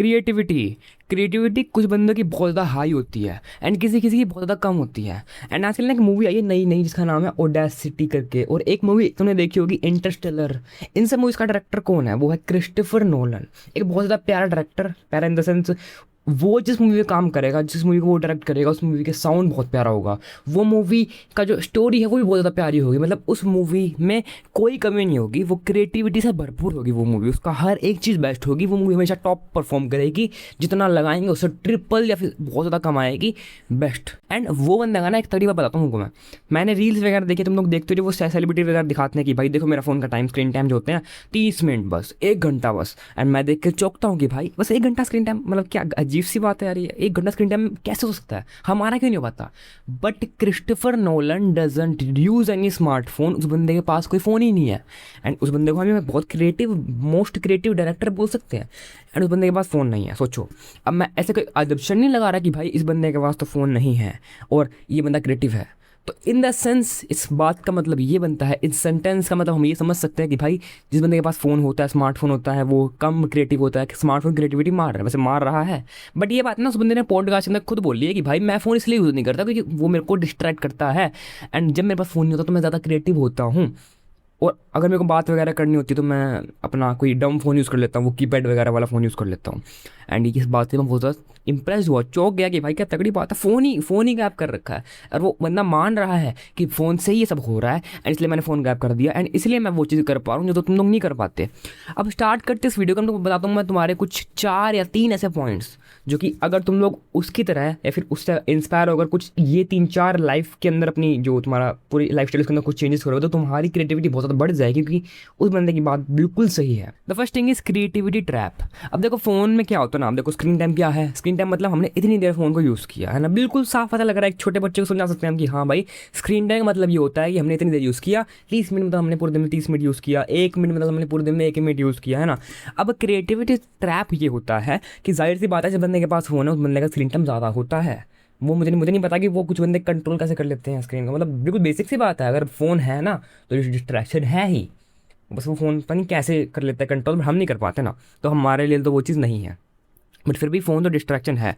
Creativity कुछ बंदों की बहुत ज़्यादा हाई होती है एंड किसी किसी की बहुत ज़्यादा कम होती है। एंड आजकल ना एक मूवी आई है नई नई जिसका नाम है ओडेसिटी करके, और एक मूवी तुमने देखी होगी इंटरस्टेलर। इन सब मूवीज़ का डायरेक्टर कौन है? वो है क्रिस्टोफर नोलन। एक बहुत ज़्यादा प्यारा डायरेक्टर, प्यारा इन द सेंस वो जिस मूवी में काम करेगा, जिस मूवी को वो डायरेक्ट करेगा, उस मूवी के साउंड बहुत प्यारा होगा। वो मूवी का जो स्टोरी है वो भी बहुत ज़्यादा प्यारी होगी। मतलब उस मूवी में कोई कमी नहीं होगी, वो क्रिएटिविटी से भरपूर होगी वो मूवी, उसका हर एक चीज़ बेस्ट होगी। वो मूवी हमेशा टॉप परफॉर्म करेगी, जितना लगाएंगे उससे ट्रिपल या फिर बहुत ज़्यादा कमाएगी, बेस्ट। एंड वो बंदा ना, एक तरीका बताता हूँ उनको मैंने रील्स वगैरह देखे, तुम लोग देखते हो वो सेलिब्रिटी वगैरह दिखाते हैं कि भाई देखो मेरा फ़ोन का टाइम, स्क्रीन टाइम जो होते हैं 30 मिनट बस, 1 घंटा बस। एंड मैं देख के चौंकता हूँ कि भाई बस 1 घंटा स्क्रीन टाइम, मतलब क्या अजीब सी बात है यार, 1 घंटा स्क्रीन टाइम कैसे हो सकता है? हमारा क्यों नहीं हो पाता? But Christopher Nolan doesn't use any smartphone. उस बंदे के पास कोई फ़ोन ही नहीं है एंड उस बंदे को हमें बहुत क्रिएटिव, मोस्ट क्रिएटिव डायरेक्टर बोल सकते हैं, एंड उस बंदे के पास फ़ोन नहीं है। सोचो, अब मैं ऐसे कोई अजम्पशन नहीं लगा रहा कि भाई इस बंदे के पास तो फ़ोन नहीं है और ये बंदा क्रिएटिव है। तो इन द सेंस इस बात का मतलब ये बनता है, इस सेंटेंस का मतलब हम ये समझ सकते हैं कि भाई जिस बंदे के पास फ़ोन होता है, स्मार्टफोन होता है, वो कम क्रिएटिव होता है। कि स्मार्टफोन क्रिएटिविटी मार रहा है, वैसे मार रहा है, बट ये बात ना उस बंदे ने पॉडकास्ट के अंदर खुद बोली है कि भाई मैं फ़ोन इसलिए यूज़ नहीं करता क्योंकि वो मेरे को डिस्ट्रैक्ट करता है, एंड जब मेरे पास फ़ोन नहीं होता तो मैं ज़्यादा क्रिएटिव होता हूँ। और अगर मेरे को बात वगैरह करनी होती है तो मैं अपना कोई डम फ़ोन यूज़ कर लेता हूँ, वो कीपैड वगैरह वाला फ़ोन यूज़ कर लेता हूँ। एंड इस बात से मैं बहुत ज़्यादा इंप्रेस हुआ, चौंक गया कि भाई क्या तगड़ी बात है, फ़ोन ही गैप कर रखा है। और वो बंदा मान रहा है कि फ़ोन से ही ये सब हो रहा है एंड इसलिए मैंने फ़ोन गैप कर दिया एंड इसलिए मैं वो चीज़ कर पा रहा हूँ जो तो तुम लोग नहीं कर पाते। अब स्टार्ट करते इस वीडियो को, मैं बताता हूँ मैं तुम्हारे कुछ 4 या 3 ऐसे पॉइंट्स जो कि अगर तुम लोग उसकी तरह या फिर उससे इंस्पायर होकर कुछ ये 3-4 लाइफ के अंदर अपनी जो तुम्हारा पूरी लाइफ स्टाइल के अंदर कुछ चेंजेस करोगे तो तुम्हारी क्रिएटिविटी बहुत ज़्यादा बढ़ जाएगी, क्योंकि उस बंदे की बात बिल्कुल सही है। The first thing is creativity trap. अब देखो फ़ोन में क्या होता है ना, अब देखो स्क्रीन टाइम क्या है। स्क्रीन टाइम मतलब हमने इतनी देर फ़ोन को यूज़ किया है ना, बिल्कुल साफ पता लग रहा है। एक छोटे बच्चे को समझा सकते हैं हम कि हाँ भाई स्क्रीन टाइम मतलब ये होता है कि हमने इतनी देर यूज़ किया। 30 मिनट मतलब हमने पूरे दिन में 30 मिनट यूज़ किया, 1 मिनट मतलब हमने पूरे दिन में 1 मिनट यूज़ किया, है ना। अब क्रिएटिविटी ट्रैप ये होता है कि जाहिर सी बात है जब बंदे के पास फ़ोन है उस बंदे का स्क्रीन टाइम ज़्यादा होता है। वो मुझे नहीं पता कि वो कुछ बंदे कंट्रोल कैसे कर लेते हैं स्क्रीन का, मतलब बिल्कुल बेसिक सी बात है। अगर फ़ोन है ना तो डिस्ट्रैक्शन है ही, बस वो फ़ोन पता नहीं कैसे कर लेता है कंट्रोल, हम नहीं कर पाते ना, तो हमारे लिए तो वो चीज़ नहीं है। बट फिर भी फ़ोन तो डिस्ट्रैक्शन है।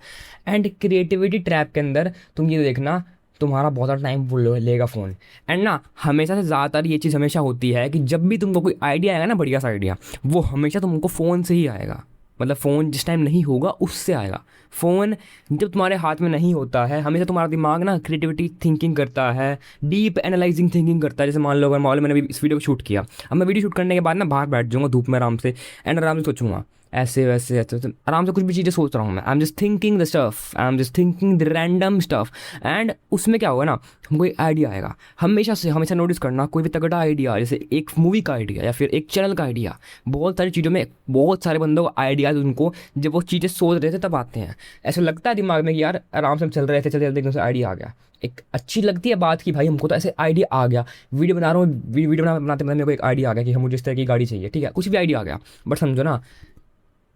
एंड क्रिएटिविटी ट्रैप के अंदर तुम ये देखना, तुम्हारा बहुत ज़्यादा टाइम वो लेगा फ़ोन। एंड ना हमेशा से ज़्यादातर ये चीज़ हमेशा होती है कि जब भी तुमको कोई आइडिया आएगा ना, बढ़िया सा आइडिया, वो हमेशा तुमको फ़ोन से ही आएगा। मतलब फ़ोन जिस टाइम नहीं होगा उससे आएगा। फ़ोन जब तुम्हारे हाथ में नहीं होता है, हमेशा तुम्हारा दिमाग ना क्रिएटिविटी थिंकिंग करता है, डीप एनालाइजिंग थिंकिंग करता है। जैसे मान लो अगर मान लो मैंने अभी इस वीडियो को शूट किया, अब मैं वीडियो शूट करने के बाद ना बाहर बैठ जाऊँगा धूप में आराम से, एंड आराम से सोचूंगा ऐसे वैसे ऐसे आराम से कुछ भी चीज़ें सोच रहा हूँ मैं। I am just thinking the stuff, I am just thinking the random stuff. And उसमें क्या होगा ना, हमको एक आइडिया आएगा। हमेशा नोटिस करना, कोई भी तगड़ा आइडिया, जैसे एक मूवी का आइडिया या फिर एक चैनल का आइडिया, बहुत सारी चीज़ों में बहुत सारे बंदों को आइडियाज़ उनको जब वो चीज़ें सोच रहे थे तब आते हैं। ऐसा लगता है दिमाग में कि यार आराम से हम चल रहे थे, चलते चलते आइडिया आ गया। एक अच्छी लगती है बात कि भाई हमको तो ऐसे आइडिया आ गया, वीडियो बना रहा हूँ, वीडियो बनाते मेरे को एक आइडिया आ गया कि हम मुझे इस तरह की गाड़ी चाहिए, ठीक है, कुछ भी आइडिया आ गया। बट समझो ना,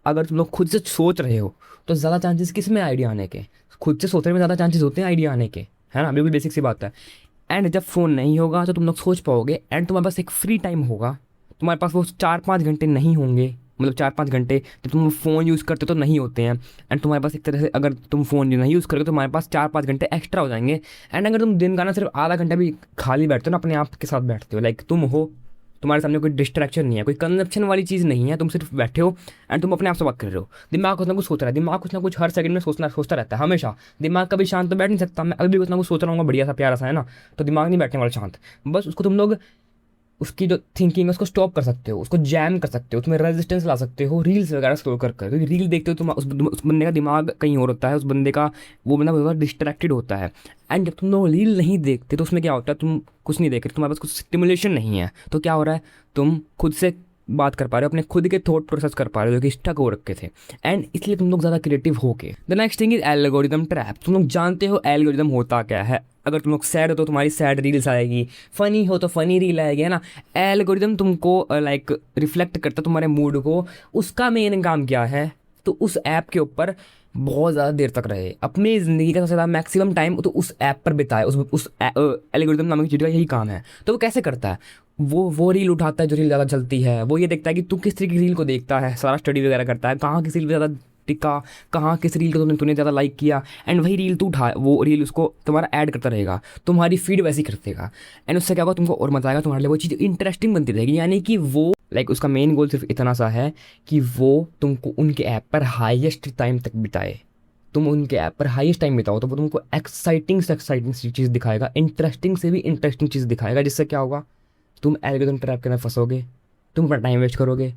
अगर तुम लोग खुद से सोच रहे हो तो ज़्यादा चांसेस किस में आइडिया आने के? खुद से सोचने में ज़्यादा चांसेस होते हैं आइडिया आने के, है ना। बिल्कुल बेसिक सी बात है। एंड जब फ़ोन नहीं होगा तो तुम लोग सोच पाओगे, एंड तुम्हारे पास एक फ्री टाइम होगा। तुम्हारे पास वो 4-5 घंटे नहीं होंगे, मतलब 4-5 घंटे जब तुम फ़ोन यूज़ करते तो नहीं होते हैं। एंड तुम्हारे पास एक तरह से अगर तुम फ़ोन नहीं यूज़ करोगे तो तुम्हारे पास 4-5 घंटे एक्स्ट्रा हो जाएंगे। एंड अगर तुम दिन का ना सिर्फ आधा घंटा भी खाली बैठते हो ना, अपने आप के साथ बैठते हो, लाइक तुम हो, तुम्हारे सामने कोई डिस्ट्रैक्शन नहीं है, कोई कंजप्शन वाली चीज़ नहीं है, तुम सिर्फ बैठे हो एंड तुम अपने आप से बात कर रहे हो। दिमाग कुछ ना कुछ सोच रहा है, दिमाग कुछ ना कुछ हर सेकंड में सोचता रहता है हमेशा। दिमाग कभी शांत तो बैठ नहीं सकता। मैं अभी भी कुछ ना कुछ सोच रहा हूँ बढ़िया सा प्यारा सा, है ना, तो दिमाग नहीं बैठने वाला शांत। बस उसको तुम लोग, उसकी जो थिंकिंग है उसको स्टॉप कर सकते हो, उसको जैम कर सकते हो, उसमें रेजिस्टेंस ला सकते हो रील्स वगैरह स्क्रॉल कर क्योंकि रील देखते हो तुम उस बंदे का दिमाग कहीं और होता है, उस बंदे का वो बंदा बहुत डिस्ट्रैक्टेड होता है। एंड जब तुम लोग रील नहीं देखते तो उसमें क्या होता है, तुम कुछ नहीं देख रहे, तुम्हारे पास कुछ स्टिमुलेशन नहीं है, तो क्या हो रहा है, तुम खुद से बात कर पा रहे हो, अपने खुद के थॉट प्रोसेस कर पा रहे हो जो कि स्टक हो रखे थे। एंड इसलिए तुम लोग ज़्यादा क्रिएटिव हो के। The next thing is algorithm trap. तुम लोग जानते हो एल्गोरिदम होता क्या है। अगर तुम लोग सैड हो तो तुम्हारी सैड रील्स आएगी, फ़नी हो तो फ़नी रील आएगी, है ना। एल्गोरिदम तुमको लाइक रिफ्लेक्ट करता तुम्हारे मूड को। उसका मेन काम क्या है, तो उस ऐप के ऊपर बहुत ज़्यादा देर तक रहे, अपनी ज़िंदगी का सबसे ज़्यादा मैक्सिमम टाइम तो उस ऐप पर बिताए। उस एल्गोरिदम नामक चीज़ का यही काम है। तो वो कैसे करता है, वो रील उठाता है जो रील ज़्यादा चलती है, वो ये देखता है कि तू किस तरीके की रील को देखता है, सारा स्टडी वगैरह करता है, कहाँ किस रील ज़्यादा टिका, कहाँ किस रील को तूने ज़्यादा लाइक किया, एंड वही रील तू उठा, वो रील उसको तुम्हारा ऐड करता रहेगा, तुम्हारी फीड वैसी कर देगा, एंड उससे क्या होगा, तुमको और मजा आएगा, तुम्हारे लिए वो चीज़ इंटरेस्टिंग बनती रहेगी। यानी कि वो उसका मेन गोल सिर्फ इतना सा है कि वो तुमको उनके ऐप पर हाईएस्ट टाइम तक बिताए, तुम उनके ऐप पर हाईएस्ट टाइम बिताओ, तो वो तुमको एक्साइटिंग से एक्साइटिंग चीज़ दिखाएगा, इंटरेस्टिंग से भी इंटरेस्टिंग चीज़ दिखाएगा, जिससे क्या होगा, तुम एल्गोरिथम ट्रैप के अंदर फंसोगे, तुम अपना टाइम वेस्ट करोगे,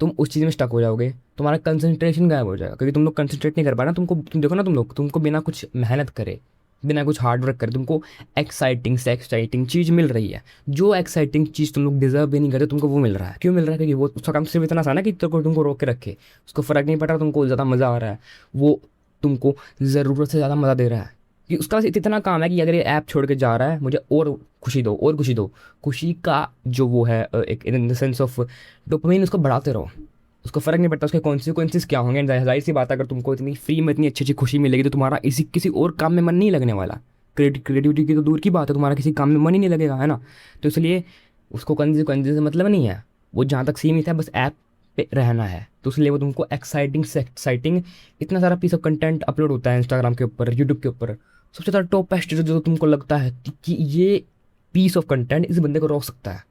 तुम उस चीज़ में स्टक हो जाओगे, तुम्हारा कंसंट्रेशन गायब हो जाएगा, क्योंकि तुम लोग कंसंट्रेट नहीं कर पा रहे ना, तुम देखो ना, तुमको बिना कुछ मेहनत करे, बिना कुछ हार्ड वर्क करे, तुमको एक्साइटिंग से एक्साइटिंग चीज़ मिल रही है। जो एक्साइटिंग चीज़ तुम लोग डिजर्व भी नहीं करते, तुमको वो मिल रहा है। क्यों मिल रहा है? क्योंकि वो उसका काम सिर्फ इतना सा ना कि तुमको रोक के रखे, उसको फ़र्क नहीं पड़ रहा, तुमको ज़्यादा मज़ा आ रहा है, वो तुमको ज़रूरत से ज़्यादा मज़ा दे रहा है, कि उसका बस इतना काम है कि अगर ये ऐप छोड़ के जा रहा है, मुझे और खुशी दो, और खुशी दो। खुशी का जो वो है एक in the sense of dopamine, उसको बढ़ाते रहो, उसको फ़र्क नहीं पड़ता उसके कॉन्सिक्वेंसेस क्या होंगे। जाहिर सी बात है, अगर तुमको इतनी फ्री में इतनी अच्छी अच्छी खुशी मिलेगी, तो तुम्हारा किसी और काम में मन नहीं लगने वाला। क्रिएटिविटी की तो दूर की बात है, तुम्हारा किसी काम में मन ही नहीं लगेगा, है ना। तो इसलिए उसको कॉन्सिक्वेंसेस से मतलब नहीं है, वो जहाँ तक सीमित है, बस ऐप पे रहना है। तो इसलिए वो तुमको एक्साइटिंग से एक्साइटिंग इतना सारा पीस ऑफ कंटेंट अपलोड होता है इंस्टाग्राम के ऊपर, यूट्यूब के ऊपर, सबसे ज़्यादा टॉपेस्ट जो तुमको लगता है कि ये पीस ऑफ कंटेंट इस बंदे को रोक सकता है,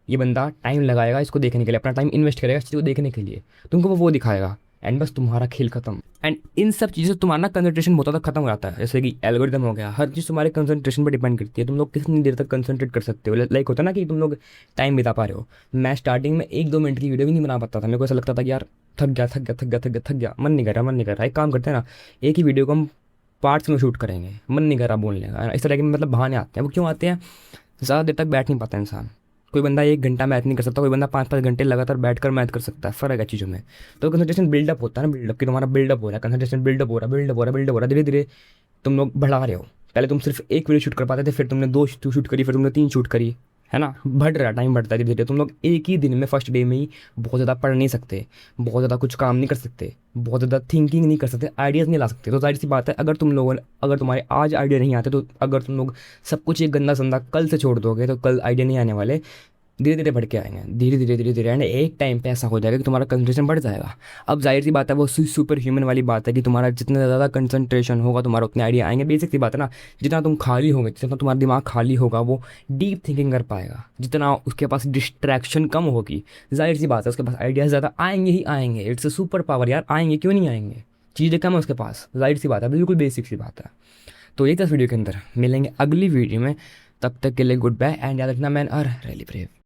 ये बंदा टाइम लगाएगा इसको देखने के लिए, अपना टाइम इन्वेस्ट करेगा इस चीज़ को देखने के लिए, तुमको वो दिखाएगा, एंड बस तुम्हारा खेल खत्म। एंड इन सब चीज़ों से तुम्हारा कंसंट्रेशन बहुत ज़्यादा खत्म हो जाता है। जैसे कि एल्गोरिदम हो गया, हर चीज़ तुम्हारे कंसंट्रेशन पर डिपेंड करती है, तुम लोग कितनी देर तक कंसंट्रेट कर सकते हो। लाइक होता है ना कि तुम लोग टाइम बिता पा रहे हो। मैं स्टार्टिंग में 1-2 मिनट की वीडियो भी नहीं बना पाता था, मेरे को ऐसा लगता था कि यार थक गया, मन नहीं कर रहा। एक काम करते हैं ना, एक ही वीडियो को हम पार्ट्स में शूट करेंगे, मन नहीं कर रहा बोलने का, इस तरह के मतलब बहाने आते हैं। वो क्यों आते हैं? ज़्यादा देर तक बैठ नहीं पाता इंसान। कोई बंदा 1 घंटा मैथ नहीं कर सकता, कोई बंदा 5-5 घंटे लगातार बैठकर मैथ कर सकता है, फ़र्क है चीज़ों में। तो कंसंट्रेशन बिल्डअप होता है ना, बिल्डअप कि तुम्हारा बिल्डअप हो रहा है, कंसंट्रेशन बिल्डअप हो रहा है, धीरे धीरे तुम लोग बढ़ा रहे हो। पहले तुम सिर्फ एक वीडियो शूट कर पाते थे, फिर तुमने 2 शूट करी, फिर तुमने 3 शूट करी, है ना। बढ़ रहा, टाइम बढ़ता है धीरे धीरे। तुम लोग एक ही दिन में फर्स्ट डे में ही बहुत ज़्यादा पढ़ नहीं सकते, बहुत ज़्यादा कुछ काम नहीं कर सकते, बहुत ज़्यादा थिंकिंग नहीं कर सकते, आइडियाज़ नहीं ला सकते। तो जाहिर सी बात है, अगर तुम्हारे आज आइडिया नहीं आते, तो अगर तुम लोग सब कुछ एक गंदा संदा कल से छोड़ दोगे, तो कल आइडिया नहीं आने वाले, धीरे धीरे बढ़ के आएंगे, धीरे धीरे एंड एक टाइम पे ऐसा हो जाएगा कि तुम्हारा कंसंट्रेशन बढ़ जाएगा। अब जाहिर सी बात है, वो सुपर ह्यूमन वाली बात है कि तुम्हारा जितना ज़्यादा कंसंट्रेशन होगा, तुम्हारा उतने आइडिया आएंगे। बेसिक सी बात है ना, जितना तुम खाली होगे, जितना तुम्हारा दिमाग खाली होगा, वो डीप थिंकिंग कर पाएगा। जितना उसके पास डिस्ट्रैक्शन कम होगी, जाहिर सी बात है, उसके पास आइडियाज़ ज़्यादा आएंगे ही आएंगे। इट्स अ सुपर पावर यार, आएंगे क्यों नहीं आएंगे, चीज़ें कम है उसके पास, जाहिर सी बात है, बिल्कुल बेसिक सी बात है। तो ये 10 वीडियो के अंदर मिलेंगे अगली वीडियो में, तब तक के लिए गुड बाय, एंड याद रखना, मैन आर रियली ब्रेव।